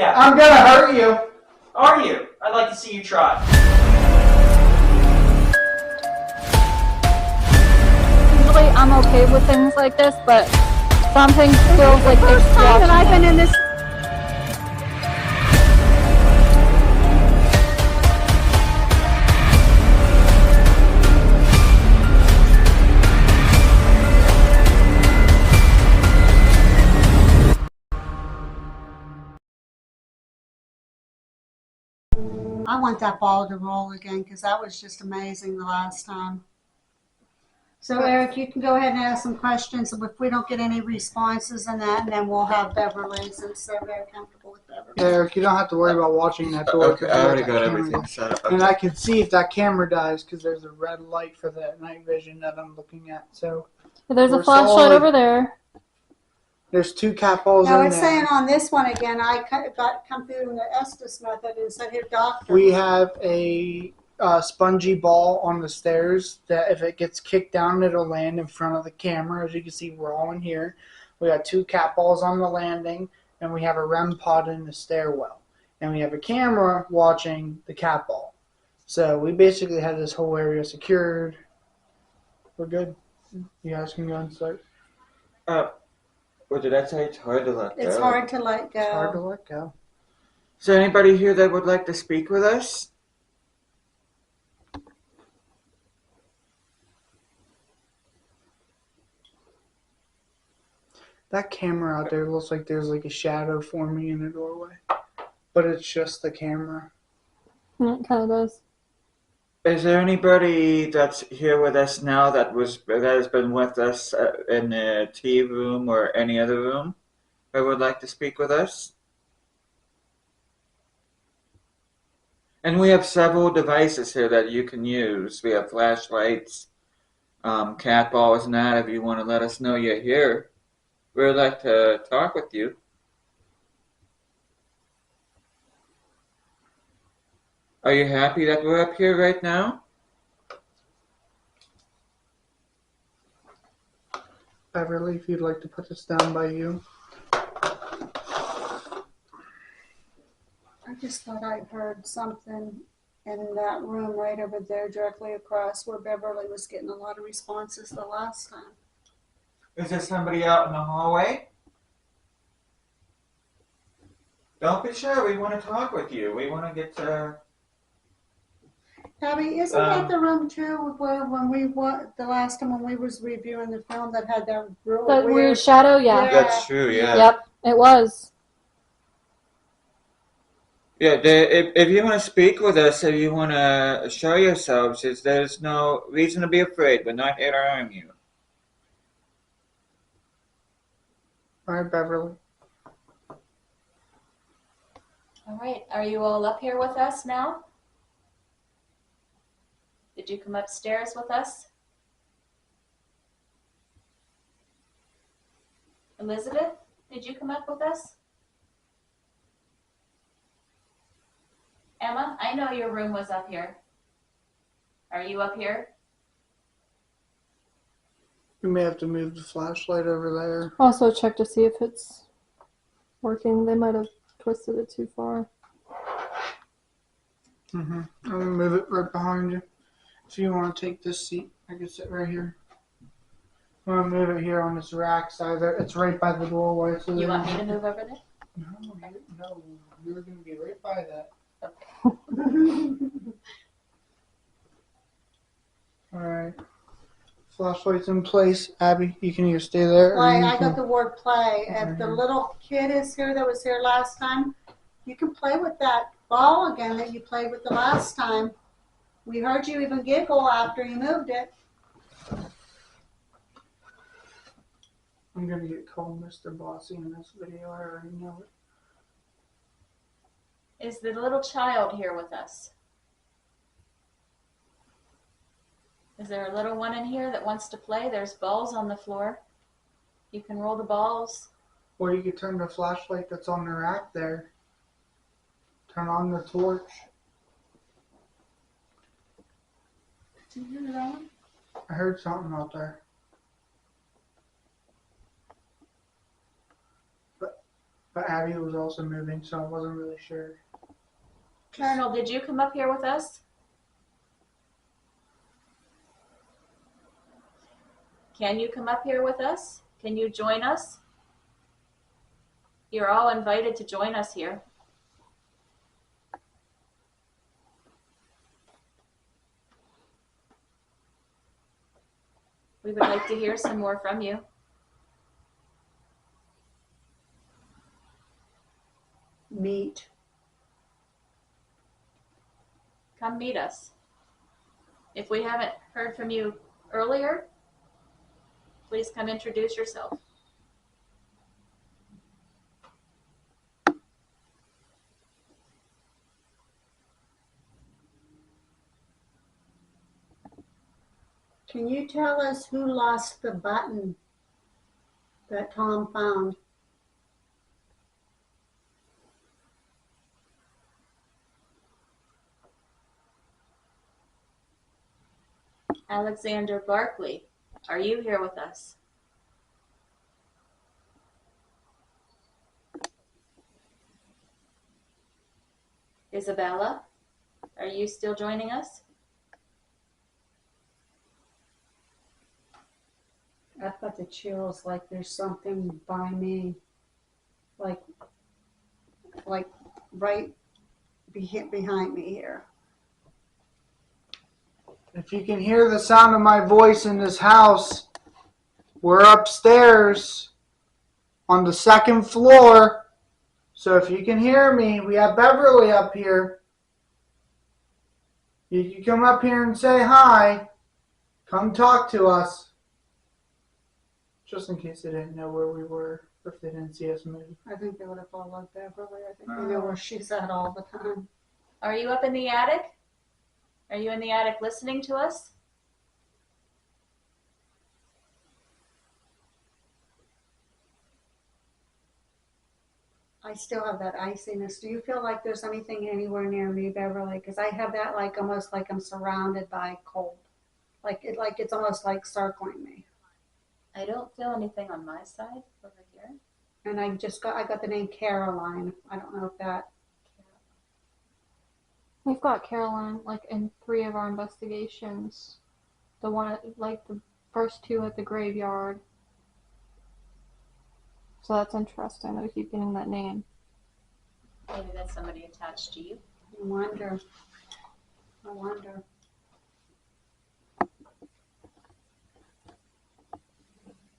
Yeah. I'm gonna hurt you. Are you? I'd like to see you try. Usually I'm okay with things like this, but something feels like First time that I've been in this. I want that ball to roll again because that was just amazing the last time. So Eric, you can go ahead and ask some questions. If we don't get any responses on that, and then we'll have Beverly since they're very comfortable with Beverly. Yeah, Eric, you don't have to worry about watching that door. Okay, I already got everything set up. Okay. And I can see if that camera dies because there's a red light for the night vision that I'm looking at. So There's a flashlight over there. There's 2 cat balls in No, there. it's saying on this one again, I got come through the Estes method and said, here, doctor. We have a spongy ball on the stairs that if it gets kicked down, it'll land in front of the camera. As you can see, we're all in here. We got 2 cat balls on the landing, and we have a REM pod in the stairwell. And we have a camera watching the cat ball. So we basically have this whole area secured. We're good. You guys can go and start. What did I say? It's hard to let go. It's hard to let go. It's hard to let go. Is there anybody here that would like to speak with us? That camera out there looks like there's like a shadow forming in the doorway. But it's just the camera. It kind of does. Is there anybody that's here with us now that has been with us in the tea room or any other room that would like to speak with us? And we have several devices here that you can use. We have flashlights, cat balls, and that. If you want to let us know you're here, we'd like to talk with you. Are you happy that we're up here right now? Beverly, if you'd like to put this down by you. I just thought I heard something in that room right over there directly across where Beverly was getting a lot of responses the last time. Is there somebody out in the hallway? Don't be shy. We want to talk with you. We want to get to... Abby, isn't that the room too where when we the last time when we was reviewing the film that had that really That weird weird shadow, yeah. That's true, yeah. Yep, it was. Yeah, if you want to speak with us, if you want to show yourselves, there's no reason to be afraid. We're not here to harm you. All right, Beverly. All right, are you all up here with us now? Did you come upstairs with us? Elizabeth, did you come up with us? Emma, I know your room was up here. Are you up here? We may have to move the flashlight over there. Also check to see if it's working. They might have twisted it too far. I'm going to move it right behind you. If you want to take this seat, I can sit right here. I'm going to move it here on this rack side there. It's right by the doorway. So You want me to move over there? No, you're going to be right by that. Okay. Alright. Flashlight's in place. Abby, you can either stay there or Play. you I can... got the word play. If the little kid is here that was here last time, you can play with that ball again that you played with the last time. We heard you even giggle after you moved it. I'm going to get called Mr. Bossy in this video. I already know it. Is the little child here with us? Is there a little one in here that wants to play? There's balls on the floor. You can roll the balls. Or you could turn the flashlight that's on the rack there. Turn on the torch. Did you hear that one? I heard something out there. But Abby was also moving, so I wasn't really sure. Colonel, did you come up here with us? Can you come up here with us? Can you join us? You're all invited to join us here. We would like to hear some more from you. Meet. Come meet us. If we haven't heard from you earlier, please come introduce yourself. Can you tell us who lost the button that Tom found? Alexander Barkley, are you here with us? Isabella, are you still joining us? I've got the chills, like there's something by me, like right behind me here. If you can hear the sound of my voice in this house, we're upstairs on the second floor. So if you can hear me, we have Beverly up here. You can come up here and say hi. Come talk to us. Just in case they didn't know where we were, or if they didn't see us move. I think they would have followed Beverly. I think they know where she's at all the time. Are you up in the attic? Are you in the attic listening to us? I still have that iciness. Do you feel like there's anything anywhere near me, Beverly? Because I have that like almost like I'm surrounded by cold. Like it's almost like circling me. I don't feel anything on my side over here. And I got the name Caroline. I don't know if that. We've got Caroline like in 3 of our investigations. The one like the first 2 at the graveyard. So that's interesting that we keep getting that name. Maybe that's somebody attached to you. I wonder.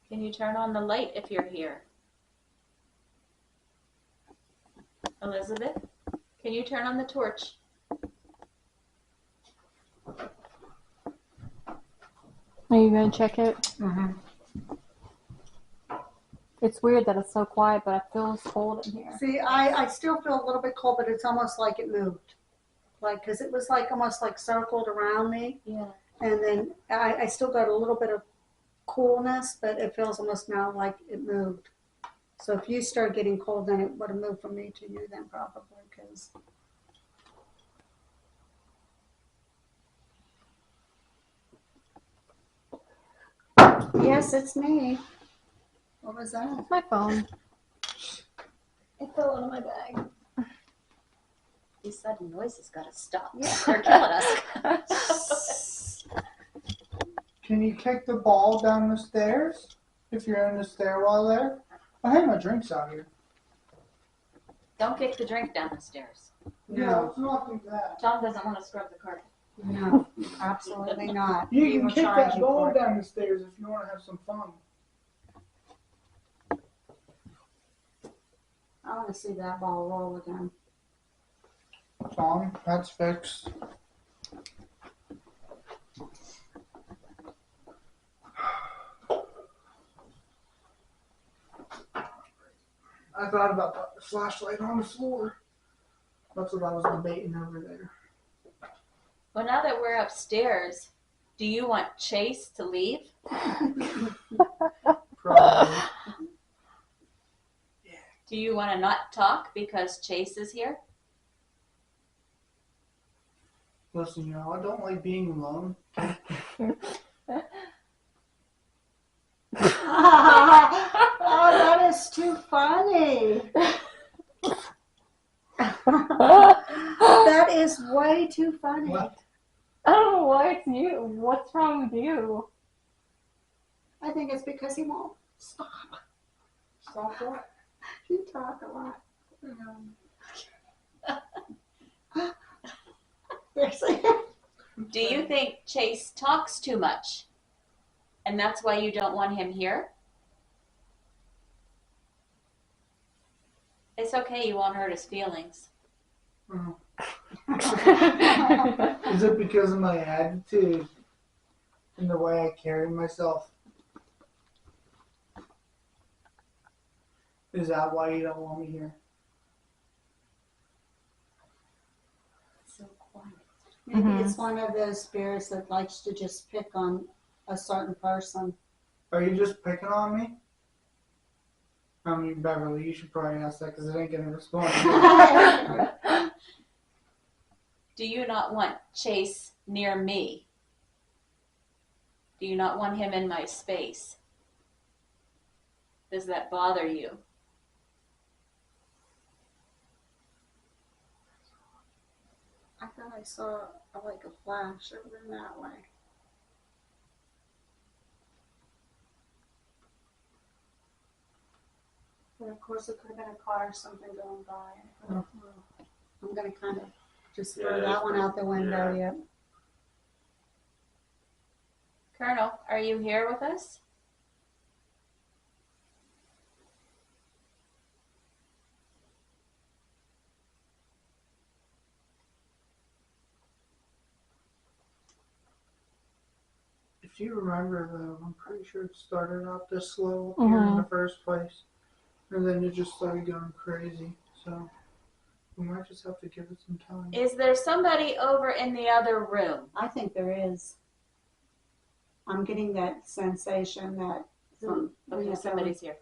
Can you turn on the light if you're here? Elizabeth, can you turn on the torch? Are you gonna check it? Mm-hmm. It's weird that it's so quiet, but it feels cold in here. See, I still feel a little bit cold, but it's almost like it moved. Like, because it was like almost like circled around me. Yeah. And then I still got a little bit of coolness, but it feels almost now like it moved. So if you start getting cold, then it would have moved from me to you then probably. Because yes, it's me. What was that? It's my phone. It fell out of my bag. These sudden noises gotta stop. Yeah. They're killing us. Can you kick the ball down the stairs if you're in the stairwell there? I have my drinks out here. Don't kick the drink down the stairs. No, it's nothing that. Tom doesn't want to scrub the carpet. No, absolutely not. You We can will kick charge that you ball for it. down the stairs if you want to have some fun. I want to see that ball roll again. Tom, that's fixed. I thought about putting the flashlight on the floor. That's what I was debating over there. Well, now that we're upstairs, do you want Chase to leave? Probably. Do you want to not talk because Chase is here? Listen, you know, I don't like being alone. Oh, that is too funny. is way too funny. What? I don't know why it's you. What's wrong with you? I think it's because he won't stop. Stop what? You talk a lot. Seriously. Do you think Chase talks too much? And that's why you don't want him here? It's okay, you won't hurt his feelings. Oh. Is it because of my attitude and the way I carry myself? Is that why you don't want me here? So quiet. Maybe it's one of those spirits that likes to just pick on a certain person. Are you just picking on me? I mean, Beverly, you should probably ask that because it ain't gonna respond. Do you not want Chase near me? Do you not want him in my space? Does that bother you? I thought I saw like a flash over in that way. But of course, it could have been a car or something going by. I'm going to kind of just throw that one out the window. Yep. Colonel, are you here with us? If you remember, though, I'm pretty sure it started out this slow up here in the first place. And then it just started going crazy. So we might just have to give it some time. Is there somebody over in the other room? I think there is. I'm getting that sensation that Okay, somebody's here.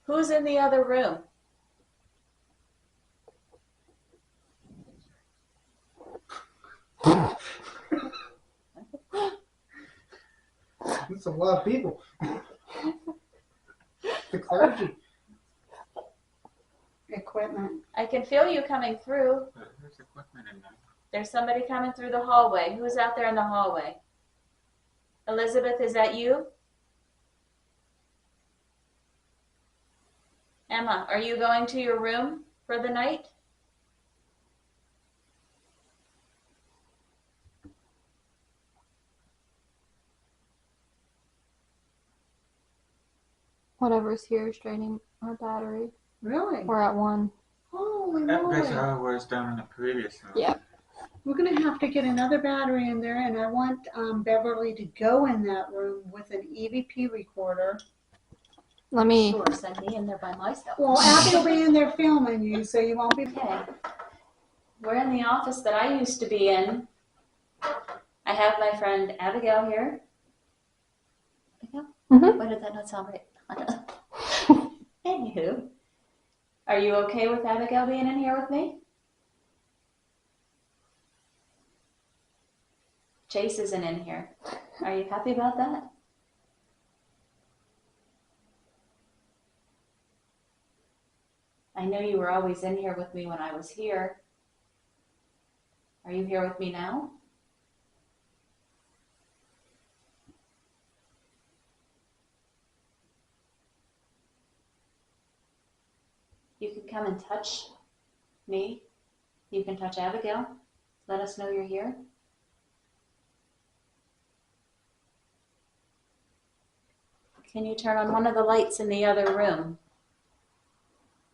Who's in the other room? That's a lot of people. The clergy. equipment. I can feel you coming through. There's equipment in there. There's somebody coming through the hallway. Who's out there in the hallway? Elizabeth, is that you? Emma, are you going to your room for the night? Whatever's here is draining our battery. Really? We're at 1. Holy That's moly. how it was done in the previous room. Yeah. We're going to have to get another battery in there, and I want Beverly to go in that room with an EVP recorder. Let me. Sure, send me in there by myself. Well, Abby will be in there filming you, so you won't be. Okay. We're in the office that I used to be in. I have my friend Abigail here. Abigail? Mhm. Why did that not sound right? Anywho, are you okay with Abigail being in here with me? Chase isn't in here. Are you happy about that? I know you were always in here with me when I was here. Are you here with me now? You can come and touch me. You can touch Abigail. Let us know you're here. Can you turn on one of the lights in the other room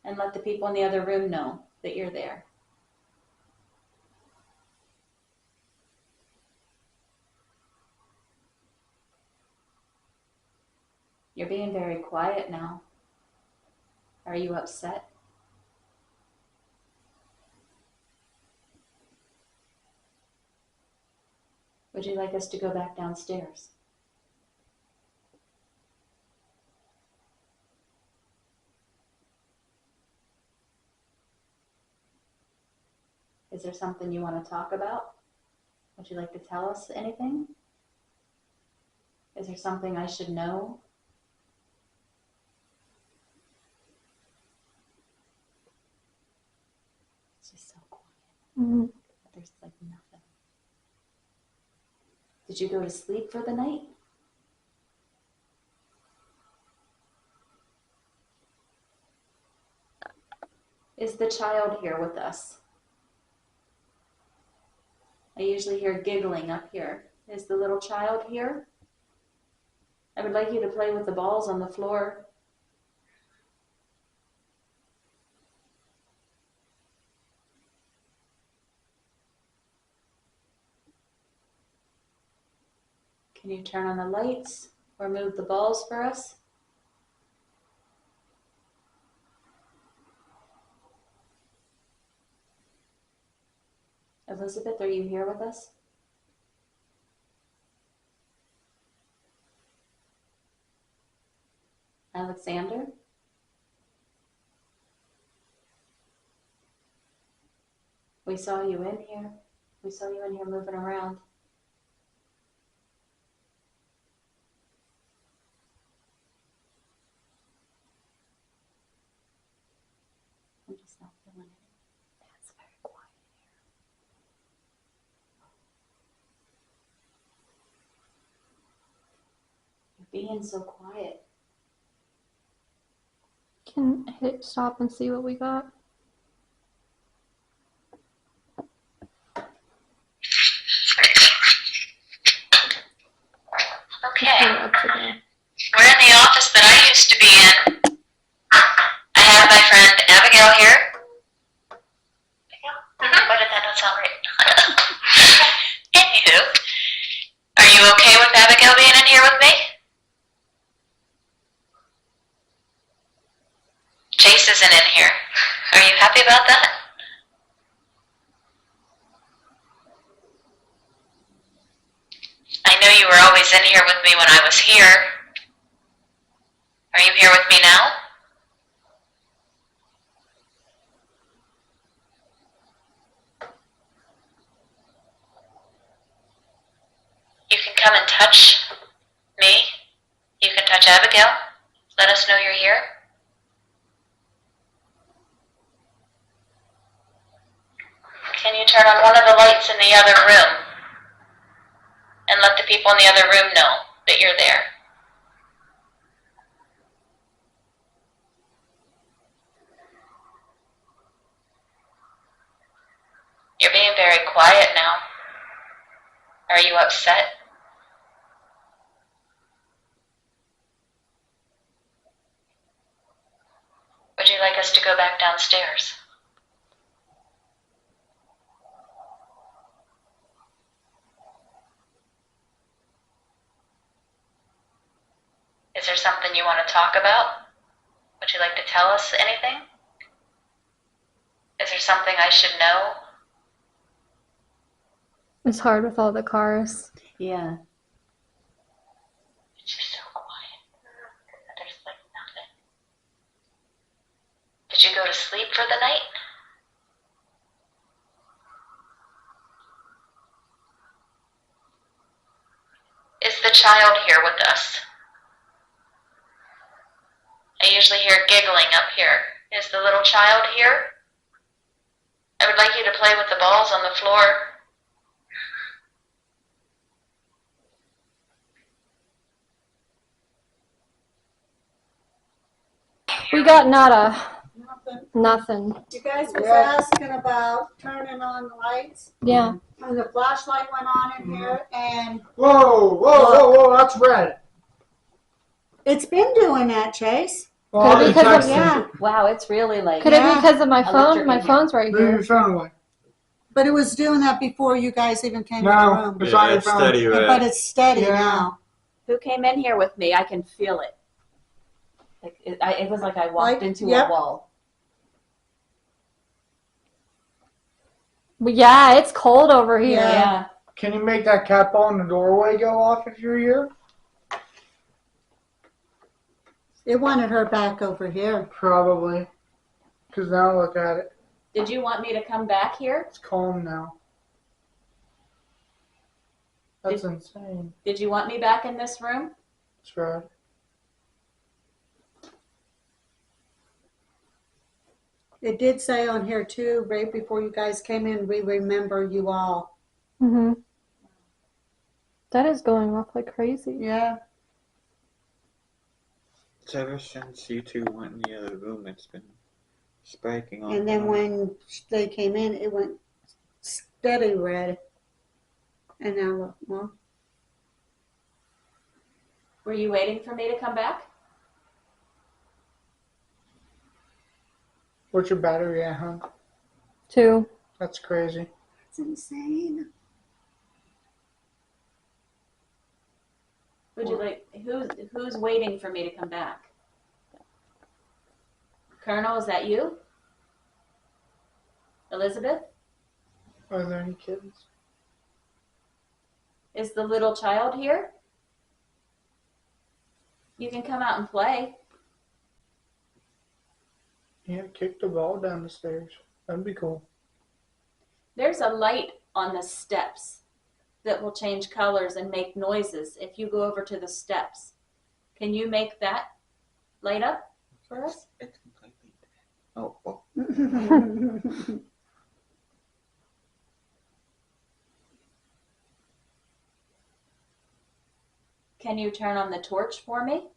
and let the people in the other room know that you're there? You're being very quiet now. Are you upset? Would you like us to go back downstairs? Is there something you want to talk about? Would you like to tell us anything? Is there something I should know? It's just so quiet. Mm. But there's like nothing. Did you go to sleep for the night? Is the child here with us? I usually hear giggling up here. Is the little child here? I would like you to play with the balls on the floor. Can you turn on the lights or move the balls for us? Elizabeth, are you here with us? Alexander? We saw you in here. We saw you in here moving around. I'm just not feeling it. It's very quiet here. You're being so quiet. Can hit stop and see what we got. Okay, Put it up today. we're in the office that I used to be in. I have my friend Abigail here. Why did that not sound right? Anywho, are you okay with Abigail being in here with me? Chase isn't in here. Are you happy about that? I know you were always in here with me when I was here. Are you here with me now? You can come and touch me. You can touch Abigail. Let us know you're here. Can you turn on one of the lights in the other room and let the people in the other room know that you're there? You're being very quiet now. Are you upset? Would you like us to go back downstairs? Is there something you want to talk about? Would you like to tell us anything? Is there something I should know? It's hard with all the cars. Yeah. It's just so quiet. There's like nothing. Did you go to sleep for the night? Is the child here with us? I usually hear giggling up here. Is the little child here? I would like you to play with the balls on the floor. We got nada. Nothing. Nothing. You guys was Yeah. asking about turning on the lights, Yeah. and the flashlight went on in here, and Whoa, that's red. it's been doing that, Chase. Well, Could it be I because of- texted. Yeah, Wow, it's really like. Could it be Yeah. because of my phone? Electric My in here. phone's right Move your here. phone away. but it was doing that before you guys even came in the No, room. it's on your it's phone. steady red. But it's steady Yeah. now. Who came in here with me? I can feel it. Like it was like I walked Like, into yep. a wall. But yeah, it's cold over here. Yeah. Yeah. Can you make that cat ball in the doorway go off if you're here? It wanted her back over here. Probably. Because now look at it. Did you want me to come back here? It's calm now. That's insane. Did you want me back in this room? It's red. It did say on here too, right before you guys came in, we remember you all. Mm-hmm. That is going off like crazy. Yeah. So ever since you two went in the other room, it's been spiking on. And then when they came in, it went steady red. And now look, well, Were you waiting for me to come back? What's your battery at, huh? 2. That's crazy. it's insane. Would you like who's waiting for me to come back? Colonel, is that you? Elizabeth? Are there any kids? Is the little child here? You can come out and play. Yeah, kick the ball down the stairs. That'd be cool. There's a light on the steps that will change colors and make noises if you go over to the steps. Can you make that light up for us? It's completely dead. Oh. Can you turn on the torch for me?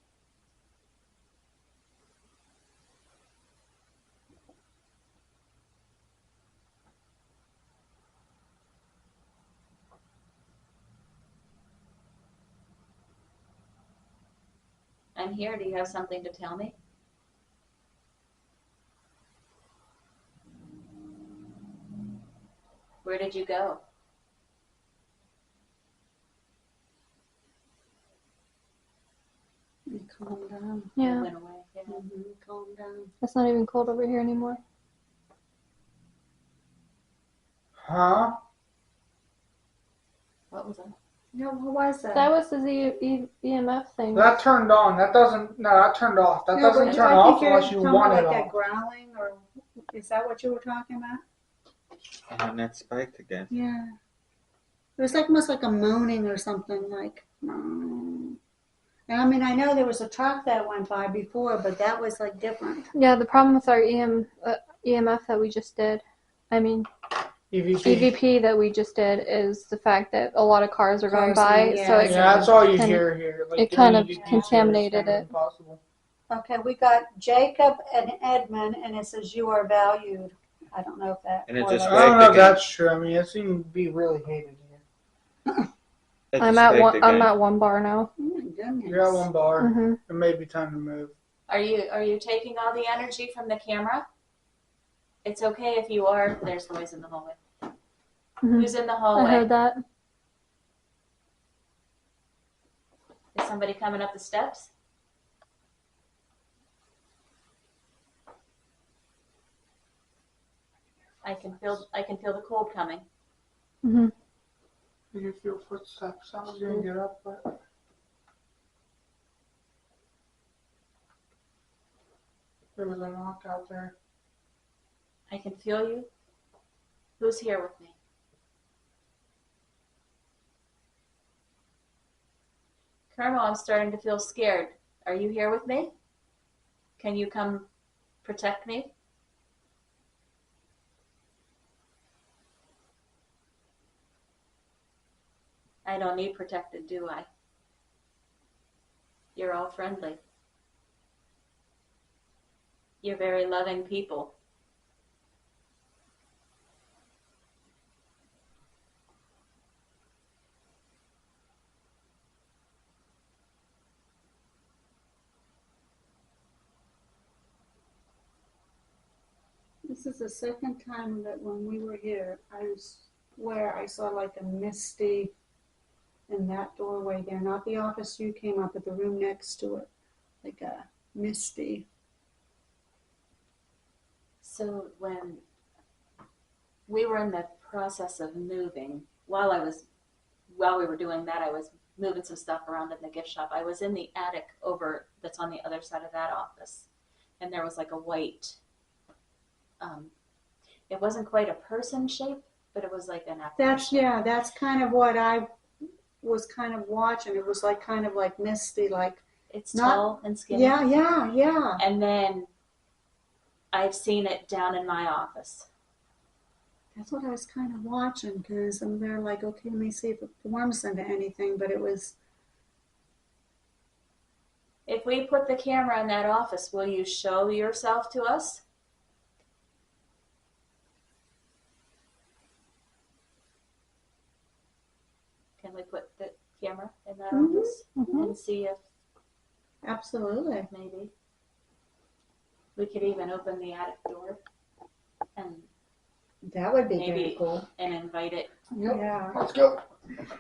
I'm here. Do you have something to tell me? Where did you go? Calm down. I Yeah. went away. Yeah. Calm down. It's not even cold over here anymore. Huh? What was that? No, what was that? That was the EMF thing. That turned on. That doesn't. No, that turned off. That No, doesn't but turn I off think you're unless you talking want about it like that off. growling, or is that what you were talking about? And then that spiked again. Yeah. It was like almost like a moaning or something, like. And I mean, I know there was a truck that went by before, but that was like different. Yeah, the problem with our EMF that we just did, EVP that we just did, is the fact that a lot of cars are going Cars by, going, so yeah. it, Yeah, that's all you Can- hear here. Like it the kind of EVP is contaminated kind of it. Impossible. Okay, we got Jacob and Edmund, and it says you are valued. I don't know if that. And it or just that- I don't know if again. that's true. I mean, it seems to be really hated here. It I'm just at spiked one. I'm again. at 1 bar now. Oh my goodness. You're at one bar. Mm-hmm. It may be time to move. Are you taking all the energy from the camera? It's okay if you are. There's noise in the hallway. Mm-hmm. Who's in the I hallway? heard that. Is somebody coming up the steps? I can feel the cold coming. Mm-hmm. You can feel footsteps. I was gonna get up, but there was a knock out there. I can feel you. Who's here with me? Colonel, I'm starting to feel scared. Are you here with me? Can you come protect me? I don't need protected, do I? You're all friendly. You're very loving people. This is the second time that when we were here, I swear I saw like a misty in that doorway there. Not the office you came up, but the room next to it. Like a misty. So when we were in the process of moving, while we were doing that, I was moving some stuff around in the gift shop. I was in the attic over that's on the other side of that office, and there was like a white. It wasn't quite a person shape, but it was like an apparition. That's kind of what I was kind of watching. It was like kind of like misty, like It's not- tall and skinny. yeah. And then I've seen it down in my office. That's what I was kind of watching because I'm there like, okay, let me see if it forms into anything, but it was. If we put the camera in that office, will you show yourself to us? Can we put the camera in that Mhm, office and see if Absolutely. maybe we could even open the attic door and That would be Maybe. very cool. invite it? Yep. Yeah. Let's go.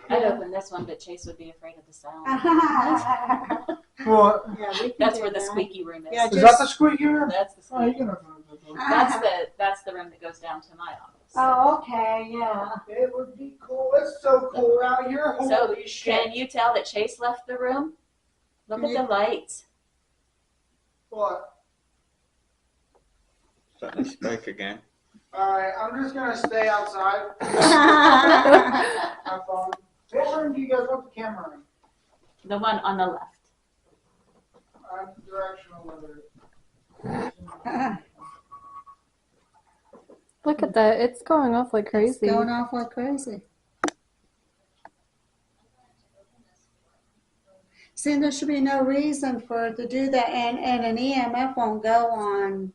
I'd Yeah. open this one, but Chase would be afraid of the sound. What? Yeah, we can That's do where the that. squeaky room is. Yeah, Is that the squeaky room? That's the Oh, you squeaky. can open the door. That's the room that goes down to my office. Oh, okay, yeah. It would be cool. It's so cool out here. So Holy shit. can you tell that Chase left the room? Look at the lights. What? Starting to spike again. Alright, I'm just gonna stay outside. Have fun. What room do you guys want the camera in? The one on the left. I'm directional with it. Look at that. It's going off like It's crazy. going off like crazy. See, there should be no reason for it to do that, and an EMF won't go on,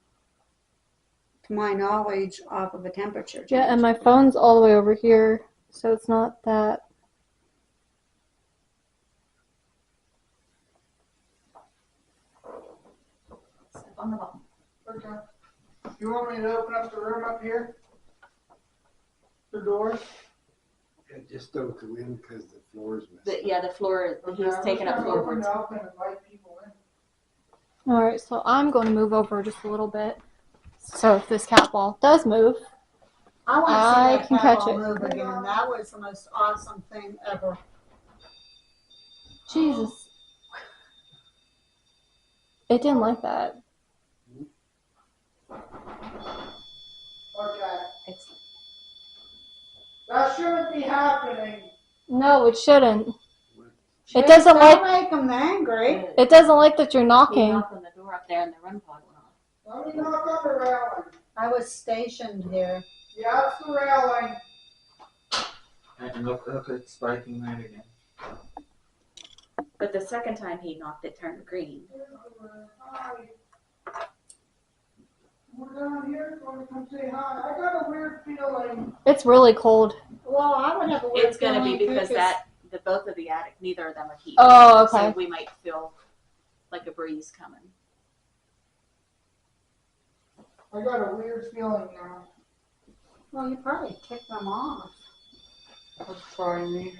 to my knowledge, off of a temperature change. Yeah, and my phone's all the way over here, so it's not that. Step on the ball. Okay. You want me to open up the room up here? The doors? Yeah, just don't come in because the floor's The messed floor, Okay, he's I'm taking just up gonna open floorboards. it up and invite people in. Alright, so I'm going to move over just a little bit. So if this cat ball does move, I want to I see that can cat catch ball it. move again. That was the most awesome thing ever. Jesus. It didn't like that. Okay. It's, That shouldn't be happening. No, it shouldn't. It Jeez, doesn't don't like make them angry. it doesn't like that you're he knocking. knocked on the door up there and the REM pod went off. Let me knock on the railing. I was stationed here. Yeah, it's the railing. And look, it's spiking right again. But the second time he knocked, it turned green. Hi. We're down here. Want to come say hi? I got a weird feeling. It's really cold. Well, I would have a weird It's going to be feeling, because too, the both of the attic, neither of them are heated. Oh, okay. So we might feel like a breeze coming. I got a weird feeling now. Well, you probably kicked them off. That's trying me.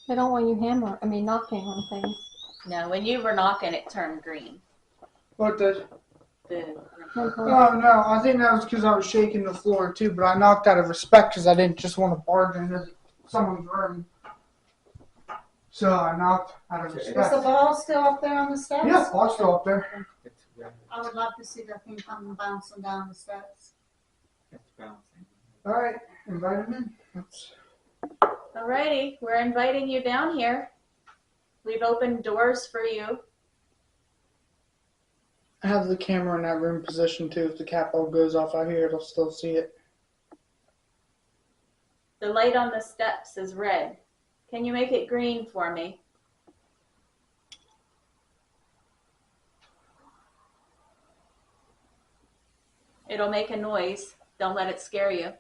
They don't want you knocking on things. No, when you were knocking, it turned green. What the? The Oh no, I think that was because I was shaking the floor too, but I knocked out of respect because I didn't just want to barge into someone's room. So I knocked out of Is the respect. ball still up there on the steps? Yeah, ball's still up there. It's red. I would love to see that thing come bouncing down the steps. It's bouncing. Alright, invite him in. Let's... Alrighty, we're inviting you down here. We've opened doors for you. I have the camera in that room position too. If the cat ball goes off out here, it'll still see it. The light on the steps is red. Can you make it green for me? It'll make a noise. Don't let it scare you.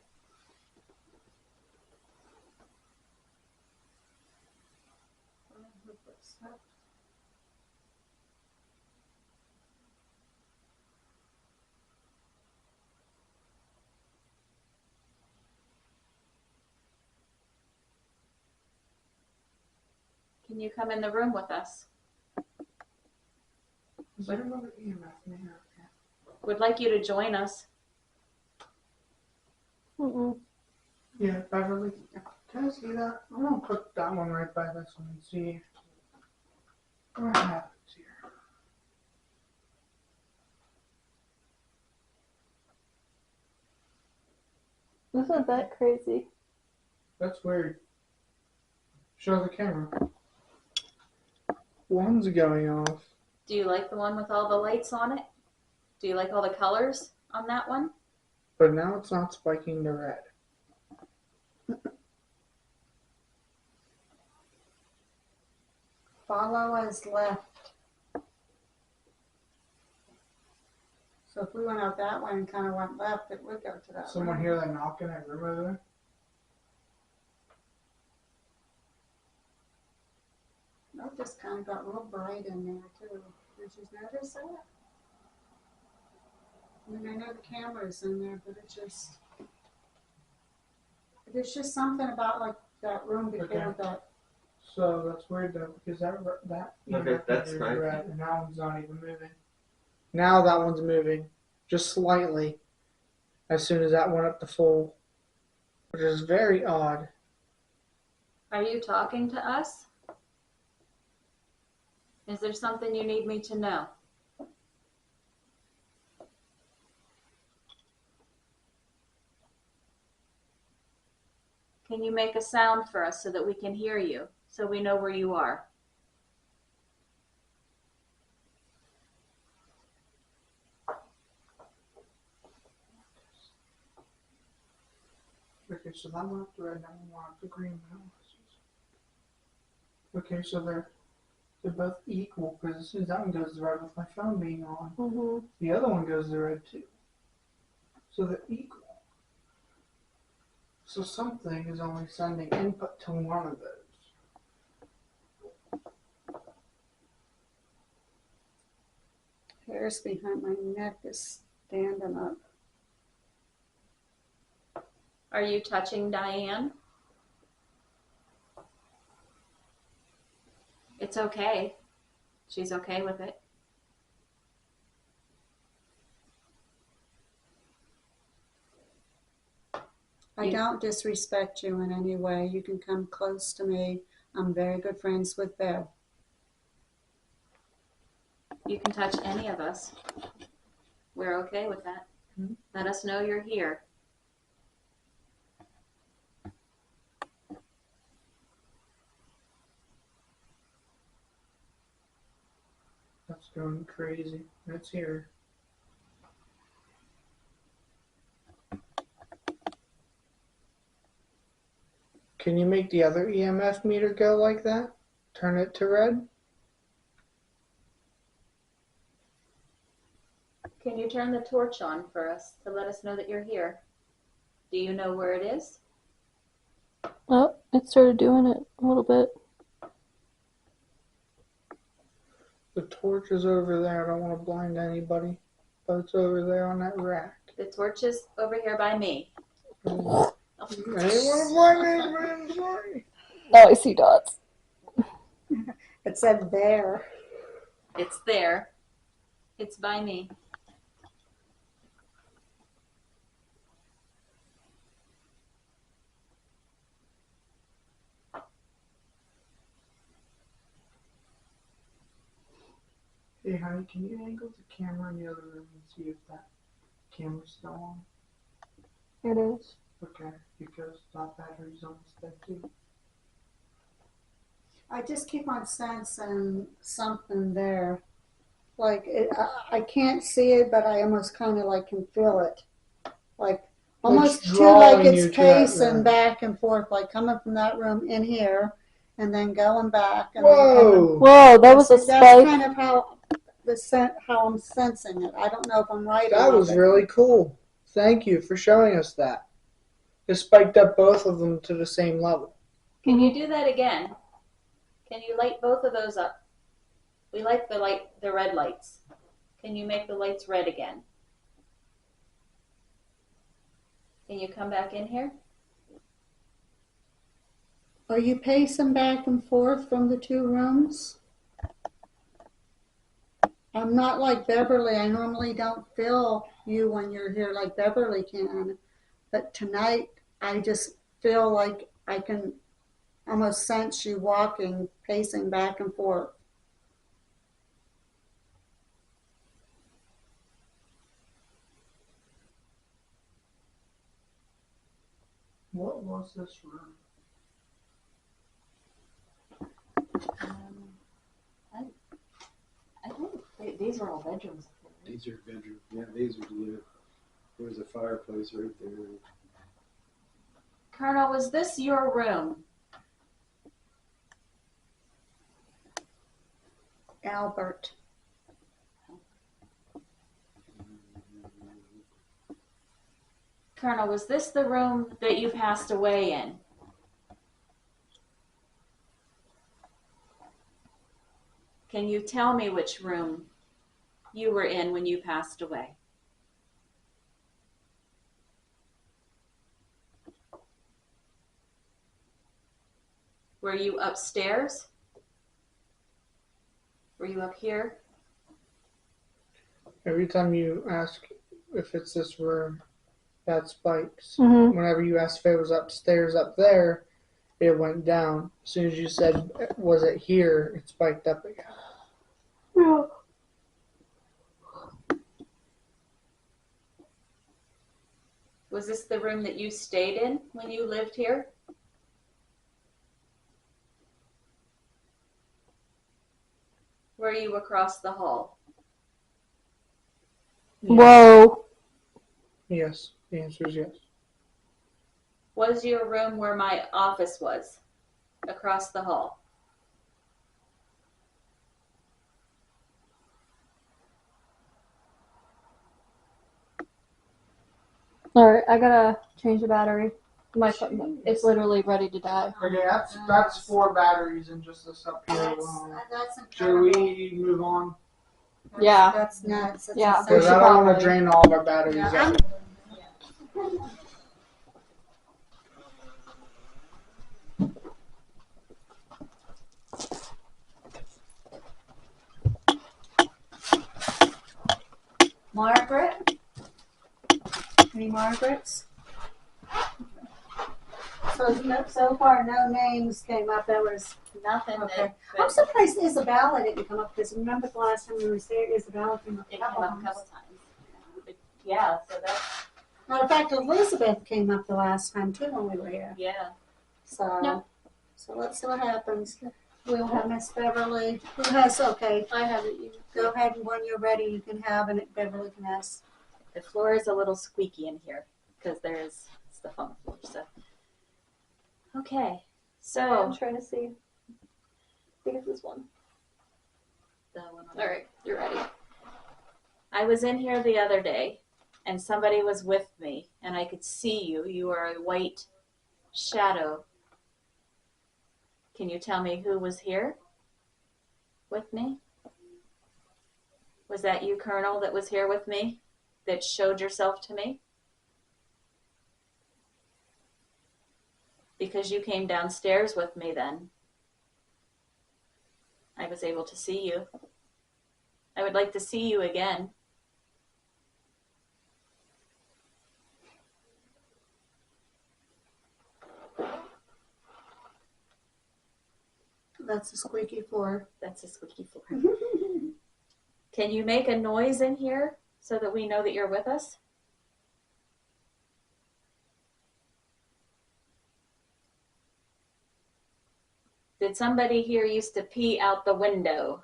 Can you come in the room with us? Is there another EMF in here? Would like you to join us. Mm-mm. Yeah, Beverly. Can I see that? I'm gonna put that one right by this one and see what happens here. Isn't that crazy? That's weird. Show the camera. One's going off. Do you like the one with all the lights on it? Do you like all the colors on that one? But now it's not spiking to red. Follow as left. So if we went out that way and kind of went left, it would go to that Someone room. hear that knocking at room over there? It just kind of got real bright in there too. Did you notice that? I mean, I know the camera's in there, but there's just something about like that room before Okay. that. So that's weird though, because that Okay, that's meter is fine. red, and that one's not even moving. Now that one's moving, just slightly, as soon as that went up to full, which is very odd. Are you talking to us? Is there something you need me to know? Can you make a sound for us so that we can hear you, so we know where you are? Okay, so that one up to red, that one up to green. Okay, so they're both equal, because as soon as that one goes to red with my phone being on, Mm-hmm. the other one goes to red too. So they're equal. So something is only sending input to one of those. Hairs behind my neck is standing up. Are you touching Diane? It's okay. She's okay with it. I don't disrespect you in any way. You can come close to me. I'm very good friends with Bev. You can touch any of us. We're okay with that. Mhm. Let us know you're here. That's going crazy. It's here. Can you make the other EMF meter go like that? Turn it to red? Can you turn the torch on for us to let us know that you're here? Do you know where it is? Oh, it started doing it a little bit. The torch is over there. I don't want to blind anybody. But it's over there on that rack. The torch is over here by me. I didn't want to blind anybody. I'm sorry. Now I see dots. It said there. It's there. It's by me. Hey, honey, can you angle the camera in the other room and see if that camera's still on? It is. Okay, because that battery's almost dead too. I just keep on sensing something there. Like I can't see it, but I almost kind of like can feel it. Like almost It's too like drawing you it's to that pacing room. back and forth, like coming from that room in here and then going back. And then coming. Whoa! Whoa, that was a That's spike. kind of how how I'm sensing it. I don't know if I'm right or That not. was really cool. Thank you for showing us that. It spiked up both of them to the same level. Can you do that again? Can you light both of those up? We like the red lights. Can you make the lights red again? Can you come back in here? Are you pacing back and forth from the two rooms? I'm not like Beverly. I normally don't feel you when you're here like Beverly can. But tonight, I just feel like I can almost sense you walking, pacing back and forth. What was this room? I think these are all bedrooms up there, These are bedroom. Yeah, these are the. There's a fireplace right there. Colonel, was this your room? Albert. Colonel, was this the room that you passed away in? Can you tell me which room you were in when you passed away? Were you upstairs? Were you up here? Every time you ask if it's this room, that spikes. Mm-hmm. Whenever you asked if it was upstairs up there, it went down. As soon as you said, was it here, it spiked up again. Yeah. Was this the room that you stayed in when you lived here? Were you across the hall? Whoa. Yes, the answer is yes. Was your room where my office was? Across the hall? Alright, I gotta change the battery. My phone, it's literally ready to die. Okay, that's 4 batteries in just this up here alone. That's Should incredible. we move on? Yeah. That's nuts. That's Yeah. Because insane. I don't want probably. to drain all of our batteries Yeah, out. Margaret? Any Margarets? So far, no names came up. There was Nothing okay. that I'm surprised Isabella didn't come up because remember the last time we were there, Isabella came up a it came couple up a times. couple times. But yeah, so that's, Matter of fact, Elizabeth came up the last time too when we were here. yeah. So, Yep. so let's see what happens. We'll have Miss Beverly. Who has? Okay, I have it. go ahead and when you're ready, you can have and Beverly can ask. The floor is a little squeaky in here because there's stuff on the floor. So, okay. So, I'm trying to see. I think it's this one. the one on Alright, you're ready. I was in here the other day and somebody was with me and I could see you. You were a white shadow. Can you tell me who was here with me? Was that you, Colonel, that was here with me? That showed yourself to me? Because you came downstairs with me then. I was able to see you. I would like to see you again. That's a squeaky floor. That's a squeaky floor. Can you make a noise in here so that we know that you're with us? Did somebody here used to pee out the window?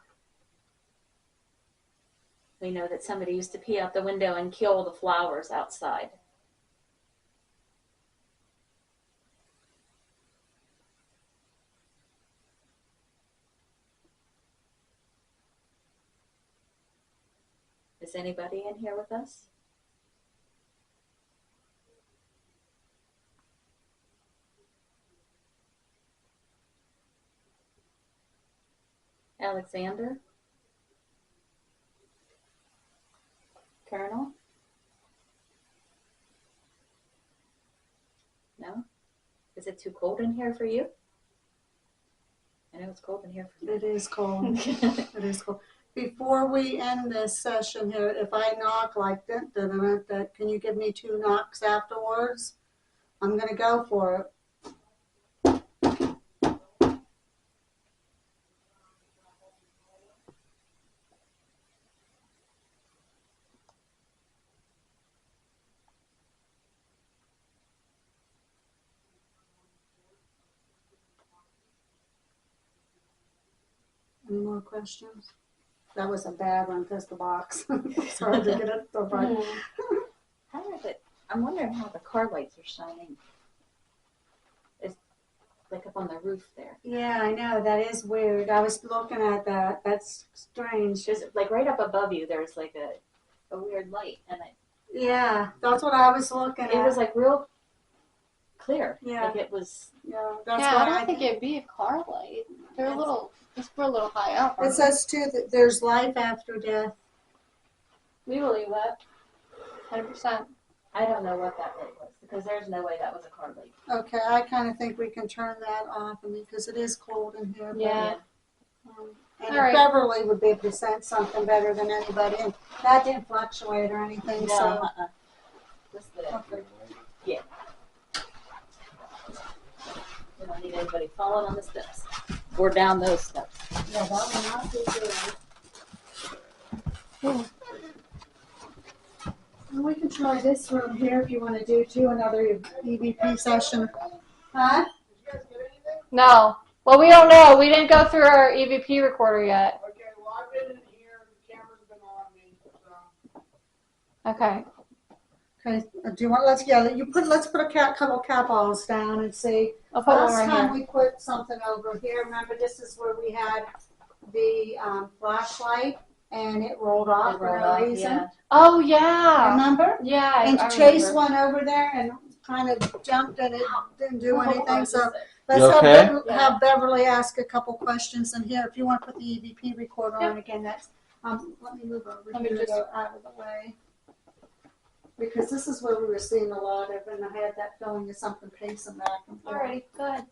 We know that somebody used to pee out the window and kill the flowers outside. Is anybody in here with us? Alexander? Colonel? No? Is it too cold in here for you? I know it's cold in here for It is cold. you. It is cold. Before we end this session here, if I knock like that, can you give me 2 knocks afterwards? I'm gonna go for it. Any more questions? That was a bad one because the box. It's hard to get it the right. How is it? I'm wondering how the car lights are shining. It's like up on the roof there. Yeah, I know. That is weird. I was looking at that. That's strange. Just like right up above you, there's like a weird light, and Yeah, that's what I was looking at. it was like real clear. Yeah. Like it was. Yeah, that's Yeah, what I don't think it'd be a car light. They're a little, we're a little high up. It says too that there's life after death. We believe that. 100%. I don't know what that light was because there's no way that was a car light. Okay, I kind of think we can turn that off, I mean, because it is cold in here. but, Yeah. And All right. Beverly would be able to sense something better than anybody, and that didn't fluctuate or anything. No, So Just the, okay. we don't need anybody falling on the steps or down those steps. Yeah, that would not be good. And we can try this room here if you want to do too, another EVP session. Huh? No. Well, we don't know. We didn't go through our EVP recorder yet. Okay, well, I've been in here, the camera's been on me, so. Okay. Okay. Do you want? Let's put a couple cat balls down and see. I'll put one Last right time here. we put something over here. Remember, this is where we had the flashlight and it rolled off for no reason. Yeah. Oh, yeah. Remember? Yeah. And I Chase remember. went over there and kind of jumped and it didn't do anything. So let's You okay? have Beverly ask a couple questions in here. If you want to put the EVP recorder on again, that's let me move over Let me here just- to go out of the way. Because this is where we were seeing a lot of, and I had that feeling of something pacing back and forth. Alrighty, good.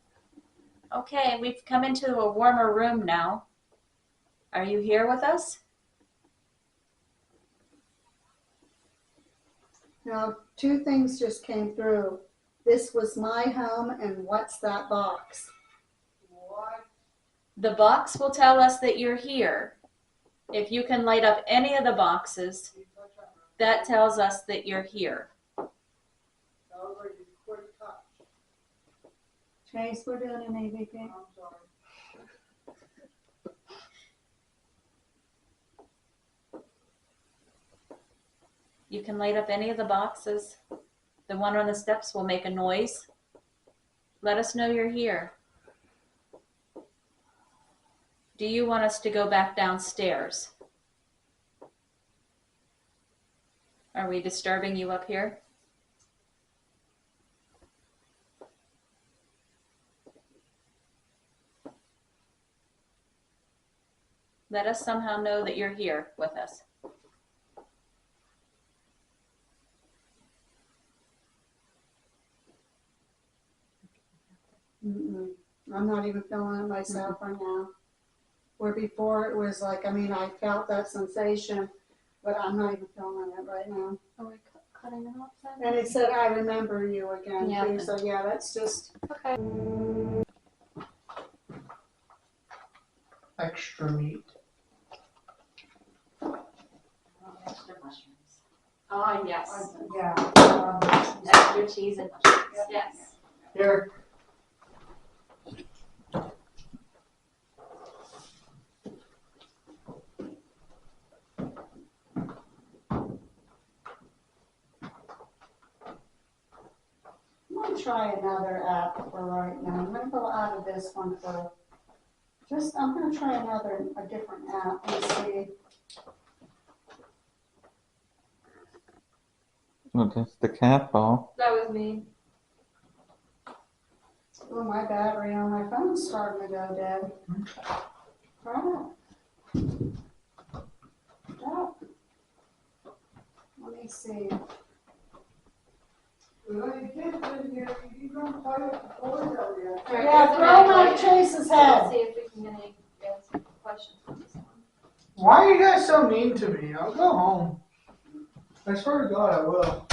Okay, we've come into a warmer room now. Are you here with us? Now, two things just came through. This was my home, and what's that box? What? The box will tell us that you're here. If you can light up any of the boxes, that tells us that you're here. Chase, we're doing an EVP. I'm sorry. You can light up any of the boxes. The one on the steps will make a noise. Let us know you're here. Do you want us to go back downstairs? Are we disturbing you up here? Let us somehow know that you're here with us. Mm-mm. I'm not even feeling it myself right now. Where before it was like, I mean, I felt that sensation, but I'm not even feeling it right now. Are we cutting it off then? And it said, I remember you again, Yeah. too. So, yeah, that's just, Okay. Extra meat. Extra mushrooms. Oh, yes. yeah. Extra cheese and mushrooms. Yes. Here. I'm going to try another app for right now. I'm going to go out of this one for I'm going to try a different app and see. Well, that's the cat ball. That was me. Oh, my battery on my phone's starting to go dead. Crap. Oh. Let me see. Yeah, throw my Chase's head. Let's see if we can get any answer questions on this one. Why are you guys so mean to me? I'll go home. I swear to God I will.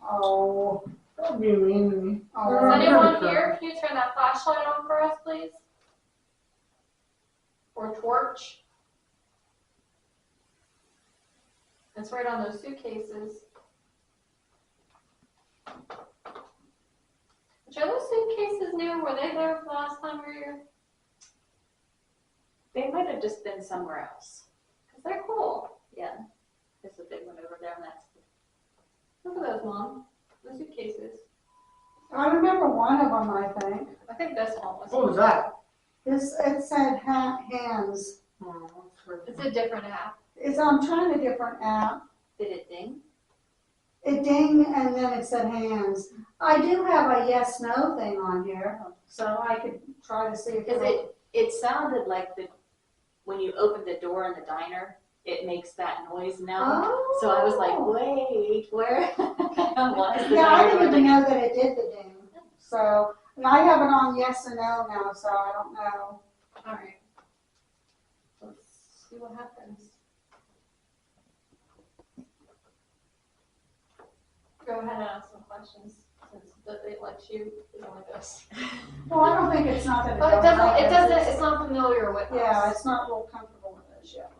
Oh, Don't be mean to me. Is oh. anyone here? Can you turn that flashlight on for us, please? Or torch? It's right on those suitcases. Which are those suitcases new? Were they there the last time we were here? They might have just been somewhere else. They're cool. Yeah. There's a big one over there, and that's Look at those, Mom. The suitcases. I remember one of them, I think. I think this one was. What was that? It said hands. It's a different app. I'm trying a different app. did it ding? It ding and then it said hands. I do have a yes no thing on here, so I could try to see if Because it sounded like when you opened the door in the diner, it makes that noise now. Oh. So I was like, wait, where? Why is the Yeah, I diner didn't door even dinging? know that it did the ding. So and I have it on yes or no now, so I don't know. All right. Let's see what happens. Go ahead and ask some questions since it lets you do like this. Well, I don't think it's not that it But doesn't like it us. doesn't. It's not familiar with Yeah, us. it's not real comfortable with us yet.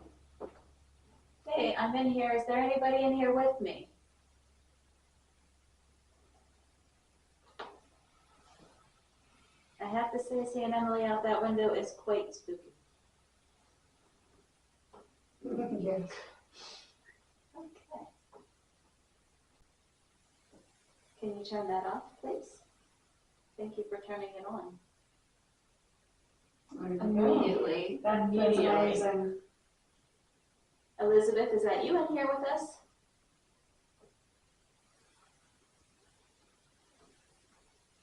Hey, I'm in here. Is there anybody in here with me? I have to say, seeing Emily out that window is quite spooky. Yeah. Okay. Can you turn that off, please? Thank you for turning it on. Immediately. That's Immediately. amazing. Elizabeth, is that you in here with us?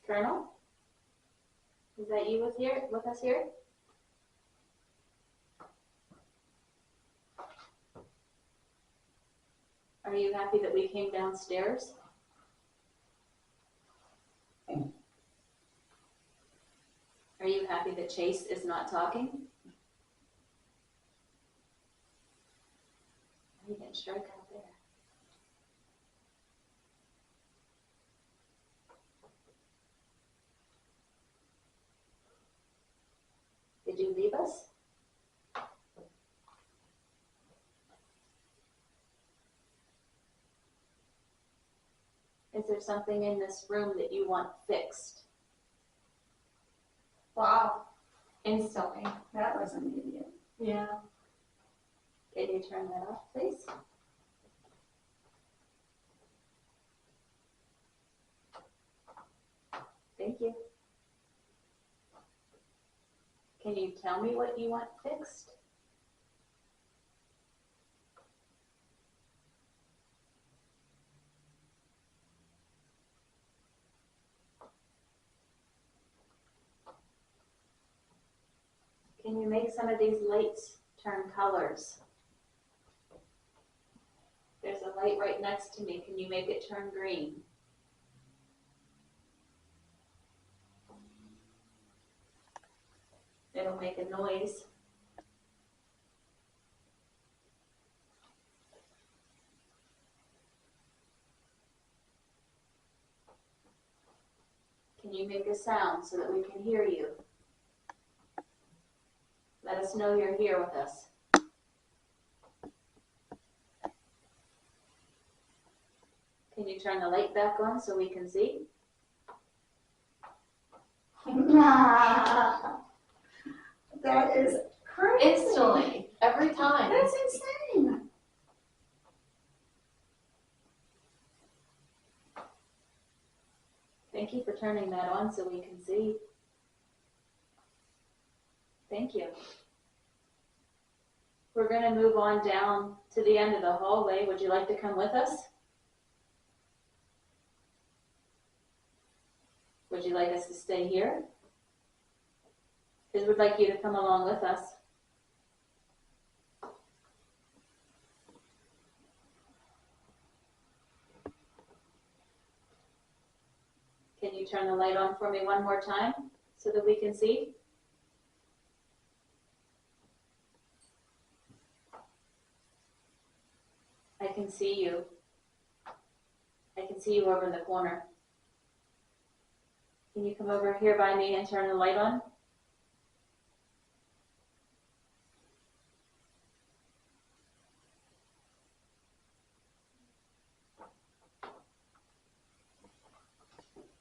Colonel? Is that you with us here? Are you happy that we came downstairs? Are you happy that Chase is not talking? He didn't strike out there. Did you leave us? Is there something in this room that you want fixed? Wow. Instantly. That was immediate. Yeah. Can you turn that off, please? Thank you. Can you tell me what you want fixed? Can you make some of these lights turn colors? There's a light right next to me. Can you make it turn green? It'll make a noise. Can you make a sound so that we can hear you? Let us know you're here with us. Can you turn the light back on so we can see? That is crazy. Instantly. Every time. That's insane. Thank you for turning that on so we can see. Thank you. We're going to move on down to the end of the hallway. Would you like to come with us? Would you like us to stay here? Because we'd like you to come along with us. Can you turn the light on for me one more time so that we can see? I can see you. I can see you over in the corner. Can you come over here by me and turn the light on?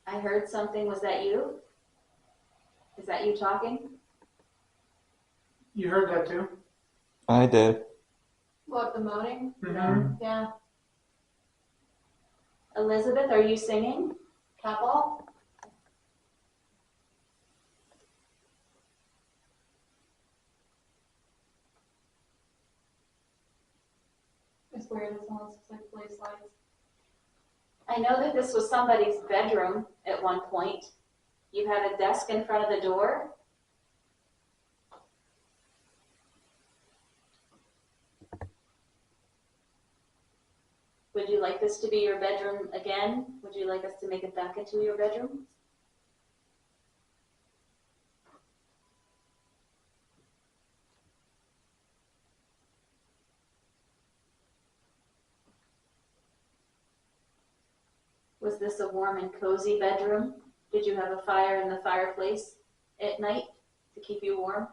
I heard something. Was that you? Is that you talking? You heard that too? I did. What, the moaning? Mhm. Yeah. Elizabeth, are you singing? Cat ball? It's weird, it's not specifically slides. I know that this was somebody's bedroom at one point. You had a desk in front of the door. Would you like this to be your bedroom again? Would you like us to make it back into your bedroom? Was this a warm and cozy bedroom? Did you have a fire in the fireplace at night to keep you warm?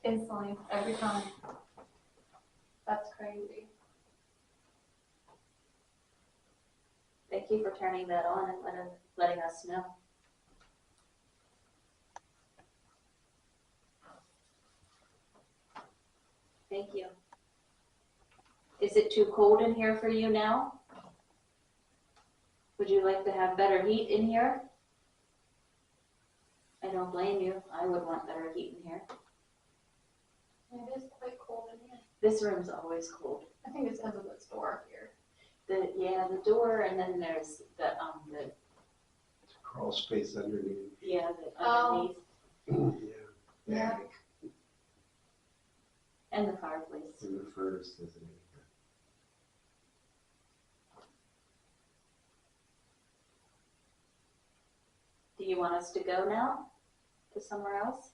Instantly, every time. That's crazy. Thank you for turning that on and letting us know. Thank you. Is it too cold in here for you now? Would you like to have better heat in here? I don't blame you. I would want better heat in here. It is quite cold in here. This room's always cold. I think it's because of this door here. The door, and then there's the Crawl space underneath. the Oh. underneath Yeah. Yeah. and the fireplace. And the furnace isn't it? Do you want us to go now to somewhere else?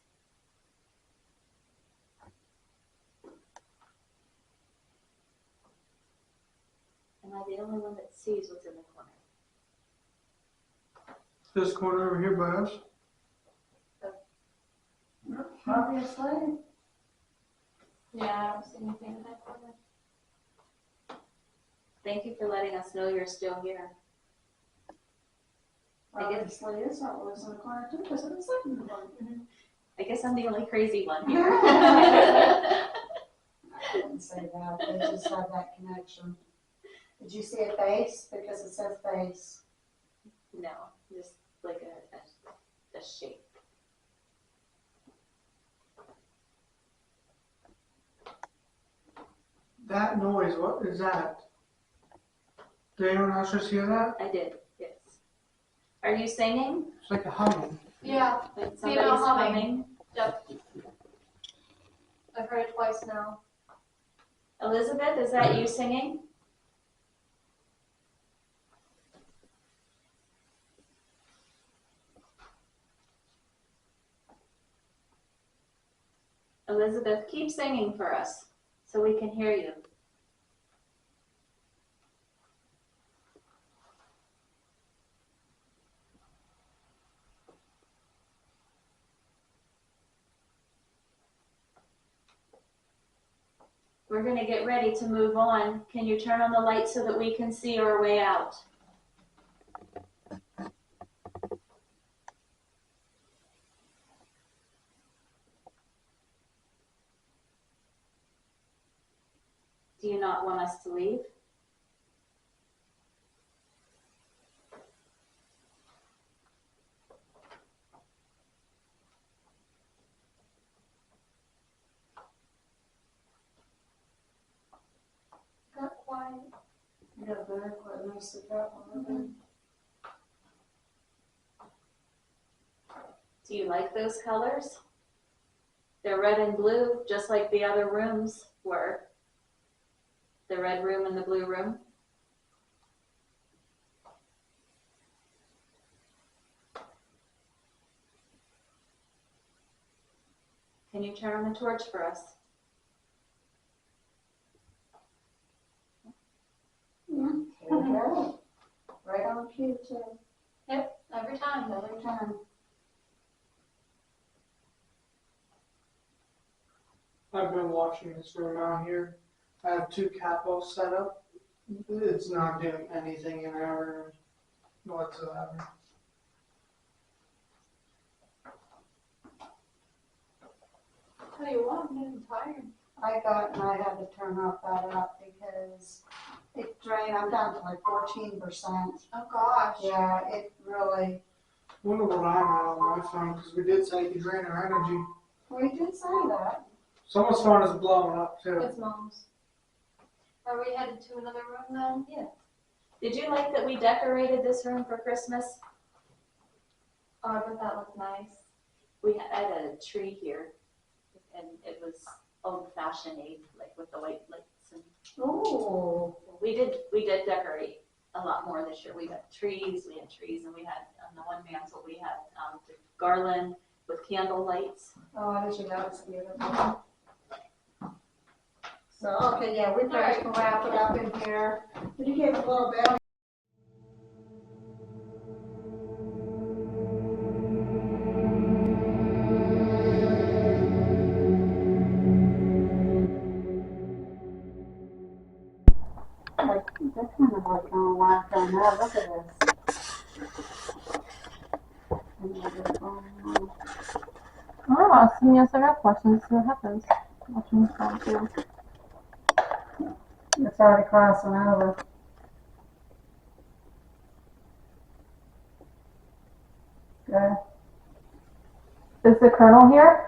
Am I the only one that sees what's in the corner? This corner over here by us. Obviously. Yeah, I don't see anything in that corner. Thank you for letting us know you're still here. Obviously, it's not what was in the corner too, because it was like in the corner. I guess I'm the only crazy one here. I didn't say that, they just had that connection. Did you see a face? Because it says face. No, just like a shape. That noise, what is that? Did anyone else just hear that? I did, yes. Are you singing? It's like a humming. Yeah, Like Female somebody's humming. humming? yep. I've heard it twice now. Elizabeth, is that you singing? Elizabeth, keep singing for us so we can hear you. We're going to get ready to move on. Can you turn on the light so that we can see our way out? Do you not want us to leave? Got quiet. Yeah, very quite nicely that one. Do you like those colors? They're red and blue, just like the other rooms were. The red room and the blue room. Can you turn on the torch for us? There we go. Right on cue too, Every time. every time. I've been watching this room out here. I have two capos set up. It's not doing anything in our room whatsoever. you want, I'm getting tired. I got, and I had to turn off that up because it drained, I'm down to like 14%. Oh gosh. Yeah, it really, Wonder what I'm at on my phone, because we did say you could drain our energy. we did say that. Someone's phone is blowing up too. It's Mom's. Are we headed to another room then? Yeah. Did you like that we decorated this room for Christmas? Oh, I bet that looked nice. I had a tree here, and it was old-fashioned, like with the white lights. And Ooh. we did decorate a lot more this year. We had trees, and we had on the one mantle we had the garland with candle lights. Oh, I did, that was beautiful. So, okay, yeah, we better can wrap it up in here. Did you give a little bit? They're kind of like going whack on now. Look at this. I don't know, ask me I got questions, see what happens. Watching this one too. It's already crossing over. Good. Is the colonel here?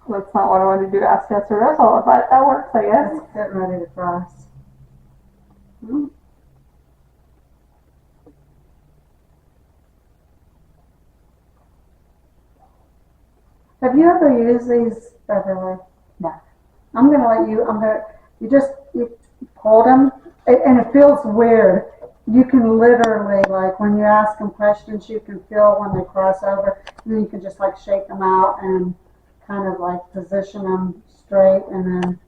That's not what I wanted to do, ask yes or no, but that works, I guess. It's getting ready to cross. Have you ever used these, Beverly? No. I'm gonna you hold them, and it feels weird. You can literally, like, when you ask them questions, you can feel when they cross over, and then you can just like shake them out and kind of like position them straight, and then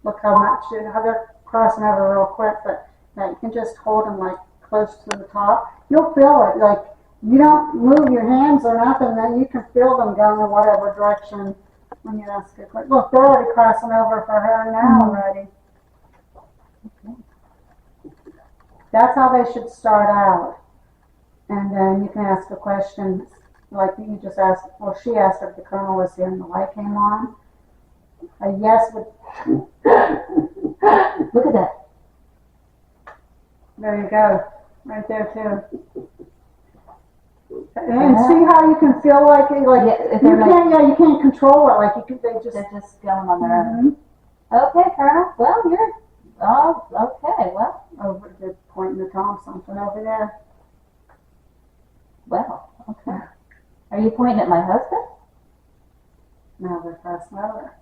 look how they're crossing over real quick, but you can just hold them like close to the top. You'll feel it, like, you don't move your hands or nothing, then you can feel them going in whatever direction when you ask a question. Look, they're already crossing over for her now already. That's how they should start out. And then you can ask a question like you just asked, well, she asked if the colonel was here and the light came on. A yes would, look at that. There you go, right there too. And see how you can feel like you can't control it, like they're just going on their own. Okay, Colonel. Well, you're okay. Well, over the pointing the Tom something over there. well, okay. Are you pointing at my husband? No, they're crossing over.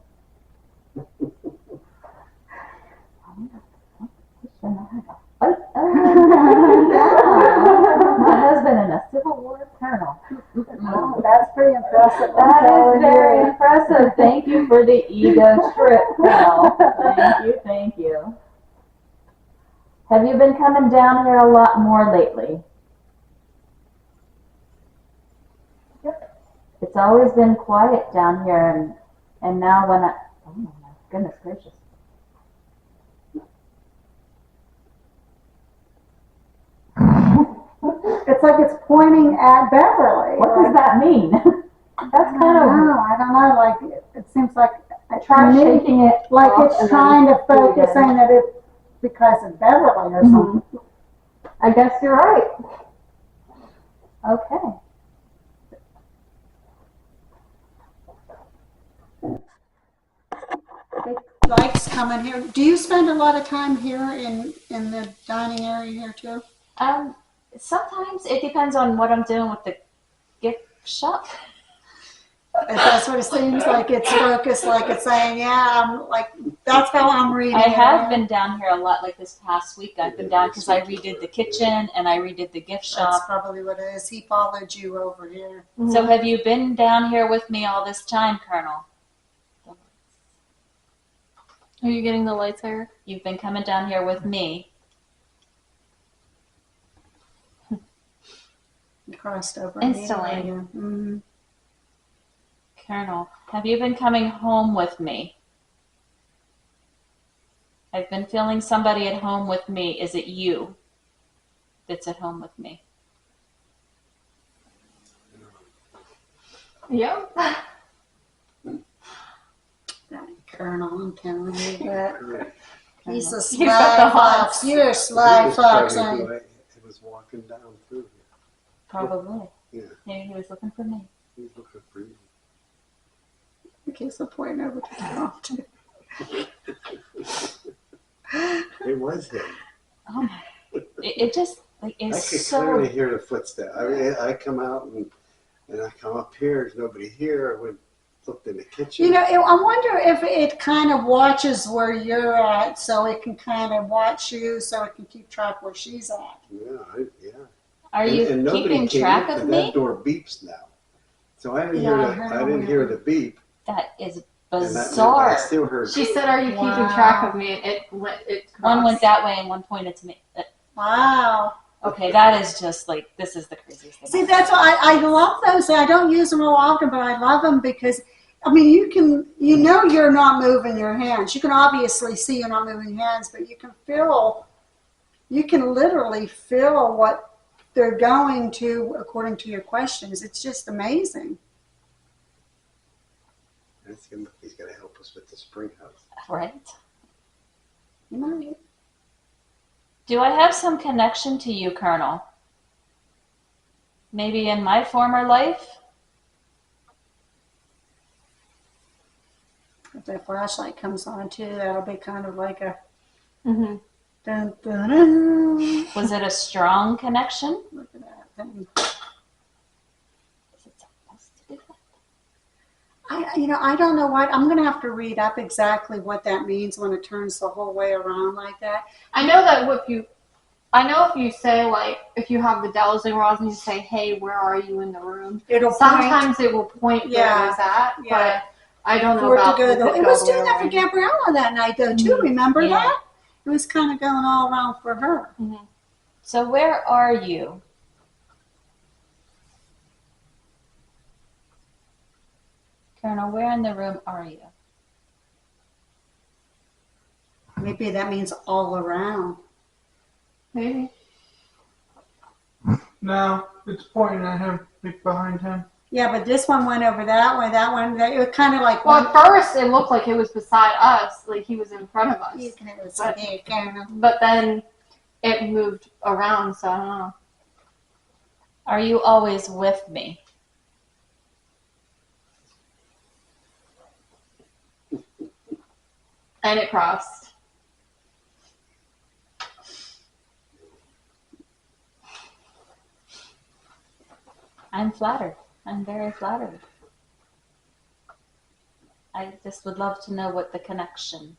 My husband and a Civil War colonel. Oh, that's pretty impressive. That is very impressive. Thank you for the ego trip, Colonel. Thank you. Have you been coming down here a lot more lately? It's always been quiet down here, and now oh my goodness gracious. It's like it's pointing at Beverly. What does that mean? That's kind of. I don't know. Like it seems like I tried shaking it. Like it's trying to focus, saying that it's because of Beverly or something. I guess you're right. Okay. Likes coming here. Do you spend a lot of time here in the dining area here too? Sometimes it depends on what I'm doing with the gift shop. That's what it seems like. It's focused, like it's saying, yeah, I'm like, that's how I'm reading I it. have been down here a lot, like this past week. I've been down because I redid the kitchen and I redid the gift shop. That's probably what it is. He followed you over here. So have you been down here with me all this time, Colonel? Are you getting the lights here? You've been coming down here with me. Crossed over. Instantly. Mm-hmm. Colonel, have you been coming home with me? I've been feeling somebody at home with me. Is it you that's at home with me? Yep. That Colonel, I'm telling you that. Right. He's a He's got sly the fox. hots. You're a sly He was fox, probably aren't you? who I was walking down through here. Probably. Yeah, Maybe he was looking for me. he's looking for you. In case I'm pointing over to Tom. It was him. Oh my! It just like I is could so. clearly hear the footsteps. I mean, I come out and I come up here. There's nobody here. I went looked in the kitchen. You know, I wonder if it kind of watches where you're at, so it can kind of watch you, so it can keep track where she's at. Yeah. Are you and nobody keeping came track in, of and me? That door beeps now, so I didn't Yeah, I hear heard the I it didn't when hear it- the beep. That is And that meant that bizarre. I still heard. She said, "Are you keeping Wow. track of me?" And it One went crossed. that way and one pointed to me. Wow. Okay, that is just like this is the craziest thing. See, that's why I love those. I don't use them real often, but I love them because, I mean, you know you're not moving your hands. You can obviously see you're not moving your hands, but you can literally feel what they're going to according to your questions. It's just amazing. Ask him if he's going to help us with the spring house. Right? You know, Do I have some connection to you, Colonel? Maybe in my former life? if that flashlight comes on too, that'll be kind of like a Mm-hmm. dun, dun, dun. Was it a strong connection? Look at that thing. Is it supposed to do that? I don't know what. I'm going to have to read up exactly what that means when it turns the whole way around like that. I know that if you say, like, if you have the dowsing rods and you say, "Hey, where are you in the room?" It'll point. Sometimes it will point where Yeah. it's at, Yeah. but I don't know For it to about go if though. It goes was the doing other that for way. Gabriella that night though too. Mhm. Remember Yeah. that? It was kind of going all around for her. So where are you? Colonel, where in the room are you? Maybe that means all around. Maybe. No, it's pointing at him, like behind him. Yeah, but this one went over that way. That one, it was kind of like Well, at first it looked like it was beside us, like he was in front of us. You can have it But- there, kind of. But then it moved around, so I don't know. Are you always with me? And it crossed. I'm flattered. I'm very flattered. I just would love to know what the connection.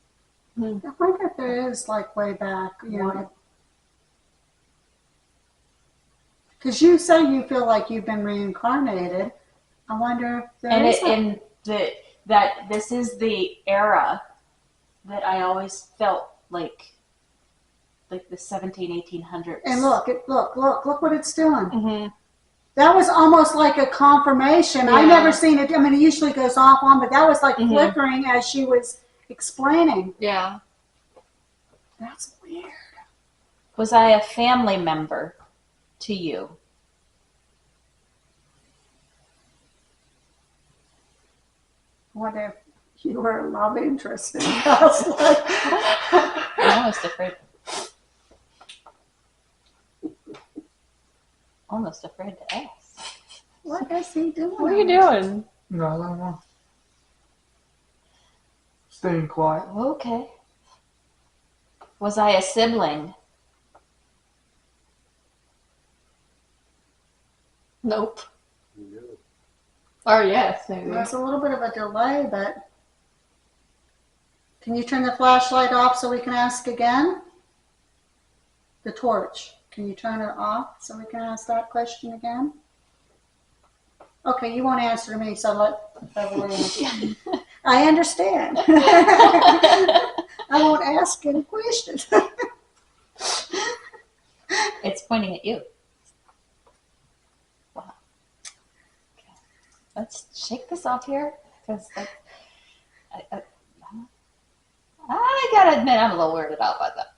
I wonder if there is like way back, you know. Because you say you feel like you've been reincarnated. I wonder if there And is. that this is the era that I always felt like the 1800s. And look what it's doing. Mm-hmm. That was almost like a confirmation. I Yeah. never seen it. I mean, it usually goes off on, but that was like Mhm. flickering as she was explaining. Yeah. That's weird. Was I a family member to you? What if you were a love interest in us? I'm almost afraid. Almost afraid to ask. What is he doing? What are you doing? No, I don't know. Staying quiet. Okay. Was I a sibling? Nope. No. Or yes, maybe. There's a little bit of a delay, but can you turn the flashlight off so we can ask again? The torch. Can you turn it off so we can ask that question again? Okay, you won't answer to me, so let Beverly answer. I understand. I won't ask any questions. It's pointing at you. Wow. Okay. Let's shake this off here because I gotta admit I'm a little weirded out by that.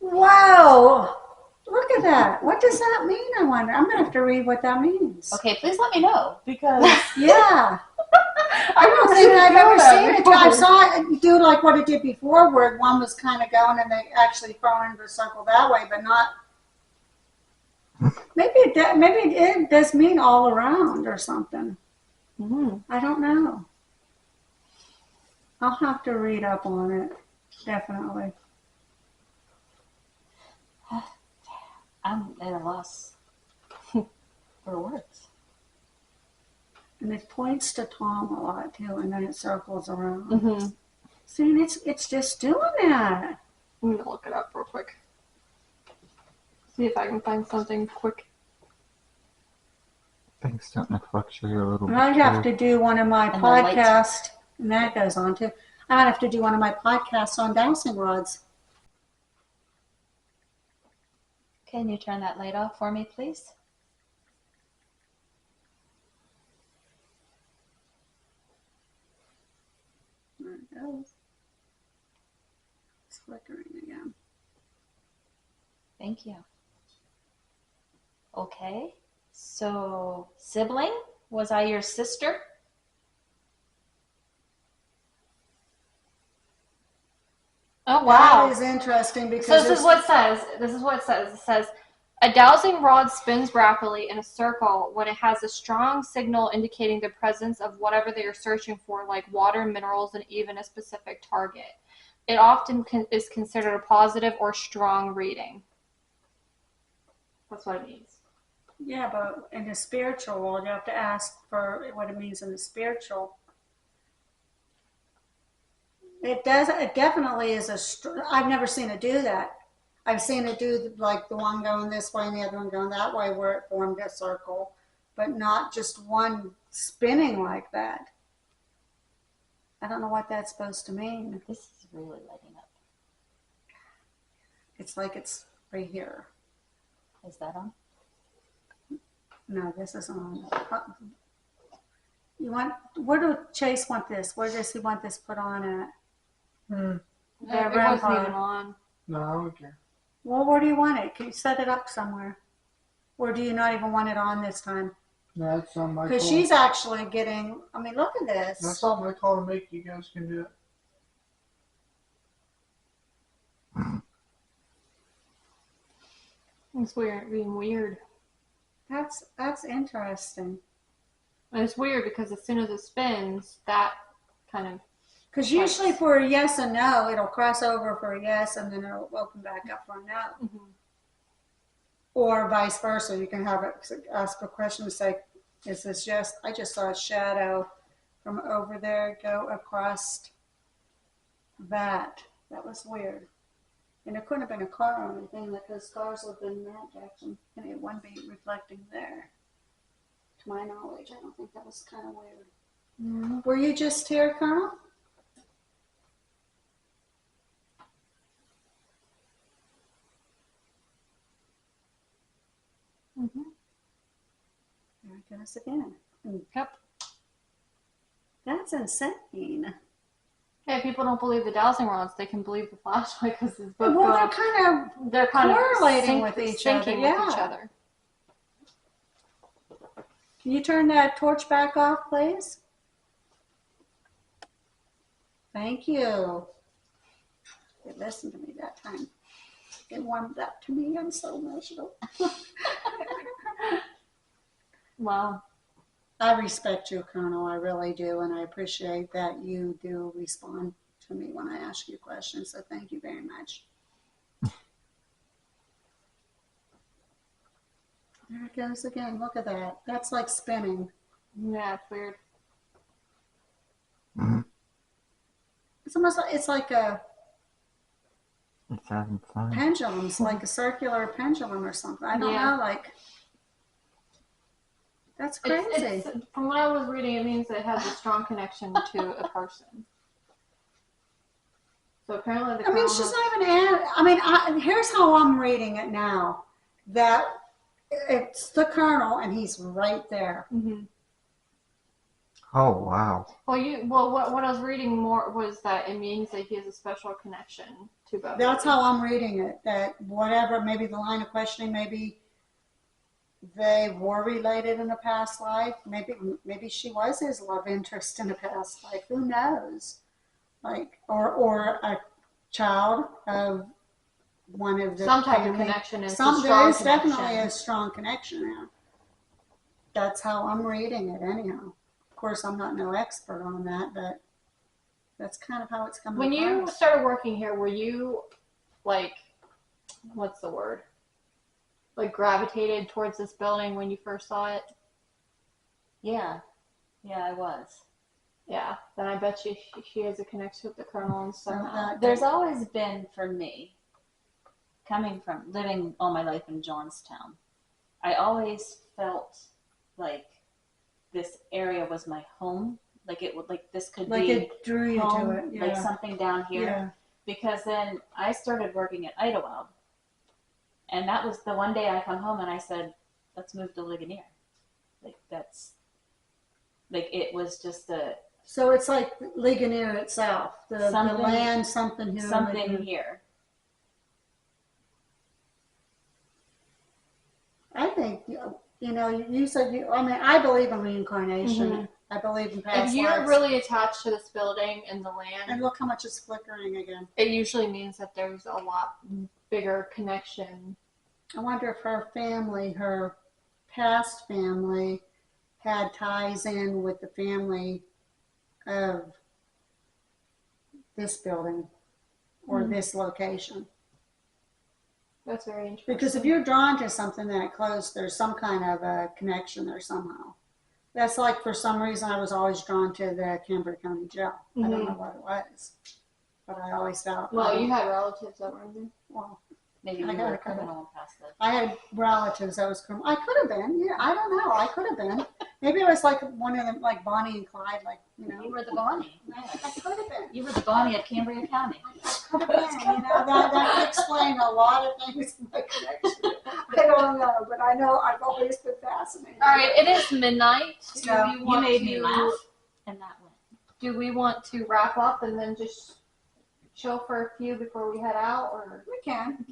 Wow! Look at that. What does that mean, I wonder? I'm going to have to read what that means. Okay, please let me know because Yeah. I don't never think I've ever that seen it. before. I saw it do like what it did before, where one was kind of going and they actually throw into a circle that way, but not. Maybe it does mean all around or something. I don't know. I'll have to read up on it. Definitely. I'm at a loss for words. And it points to Tom a lot too, and then it circles around. See, and it's just doing that. I'm gonna look it up real quick. See if I can find something quick. Things starting to fluctuate a little bit. I'd have to do one of my And the lights. podcasts, and that goes on too. I'd have to do one of my podcasts on dowsing rods. Can you turn that light off for me, please? There it goes. It's flickering again. Thank you. Okay. So, sibling? Was I your sister? Oh wow! That is interesting So because this is what it says. This is what it says. It says a dowsing rod spins rapidly in a circle when it has a strong signal indicating the presence of whatever they are searching for, like water, minerals, and even a specific target. It often is considered a positive or strong reading. That's what it means. yeah, but in the spiritual world, you have to ask for what it means in the spiritual. It does. It definitely is I've never seen it do that. I've seen it do like the one going this way and the other one going that way, where it formed a circle, but not just one spinning like that. I don't know what that's supposed to mean. This is really lighting up. It's like it's right here. Is that on? No, this is on. You want? Where do Chase want this? Where does he want this put on at? It The wasn't REM even on. No, I don't care. Well, where do you want it? Can you set it up somewhere? Or do you not even want it on this time? No, that's not my call. Because she's actually getting. I mean, look at That's this. not my call to make. You guys can do it. It's weird, being weird. That's interesting. And it's weird because as soon as it spins, that kind of. Because usually for a yes and no, it'll cross over for a yes and then it'll open back up for a no. Or vice versa. You can have it ask a question and say, is this yes? I just saw a shadow from over there go across that. That was weird. And it couldn't have been a car or anything because cars would have been in that direction. And it wouldn't be reflecting there. To my knowledge, I don't think that was kind of weird. Were you just here, Colonel? There it goes again. Yep. That's insane. Hey, if people don't believe the dowsing rods, they can believe the flashlight because it's both. Well, they're kind of correlating with each other. syncing Yeah. with each other. Can you turn that torch back off, please? Thank you. It listened to me that time. It warmed up to me. I'm so emotional. Wow. I respect you, Colonel. I really do, and I appreciate that you do respond to me when I ask you questions. So thank you very much. There it goes again. Look at that. That's like spinning. Yeah, it's weird. It's almost like it's like a It's having fun. pendulum. It's like a circular pendulum or something. I don't Yeah. know. Like that's crazy. It's, from what I was reading, it means it has a strong connection to a person. So apparently the I mean, colonel she's not even here's how I'm reading it now. That it's the colonel, and he's right there. Oh, wow. Well, what I was reading more was that it means that he has a special connection Too bad. That's how I'm reading it, that whatever, maybe the line of questioning, maybe they were related in a past life. Maybe she was his love interest in a past life. Who knows? Like, or a child of one of the Some type of family. connection is a There strong is definitely connection. a strong connection there. That's how I'm reading it anyhow. Of course, I'm not no expert on that, but that's kind of how it's coming When you across. started working here, were you like, what's the word? Like gravitated towards this building when you first saw it? Yeah, I was. Yeah. Then I bet you she has a connection with the Colonel and somehow. There's always been, for me, coming from living all my life in Johnstown, I always felt like this area was my home. Like it would, like this could Like be it drew you home, to it. Yeah. like something down here. Yeah. Because then I started working at Idlewild, and that was the one day I come home and I said, "Let's move to Ligonier." Like that's, like it was just a So it's like Ligonier itself, the Something- land, something here. something Ligonier. here. I think, you said I believe in reincarnation. Mhm. I believe in past If you're lives. really attached to this building and the land, And look how much it's flickering again. it usually means that there's a lot bigger connection. I wonder if her family, her past family, had ties in with the family of this building or this location. That's very interesting. Because if you're drawn to something that close, there's some kind of a connection there somehow. That's like, for some reason, I was always drawn to the Cambria County Jail. I don't know what it was, but I always felt. Well, you had relatives that were in there. Well, Maybe I you got were a a couple. criminal and past life. I had relatives that was criminal. I could have been. Yeah, I don't know. I could have been. Maybe I was like one of them, like Bonnie and Clyde, like, You were the Bonnie. I could have been. You were the Bonnie of Cambria County. I could have been. That would explain a lot of things in my connection. I don't know, but I know I've always been fascinated. All right, it is midnight. Do So, we You want made me to? laugh, and that went. Do we want to wrap up and then just chill for a few before we head out, or? We can.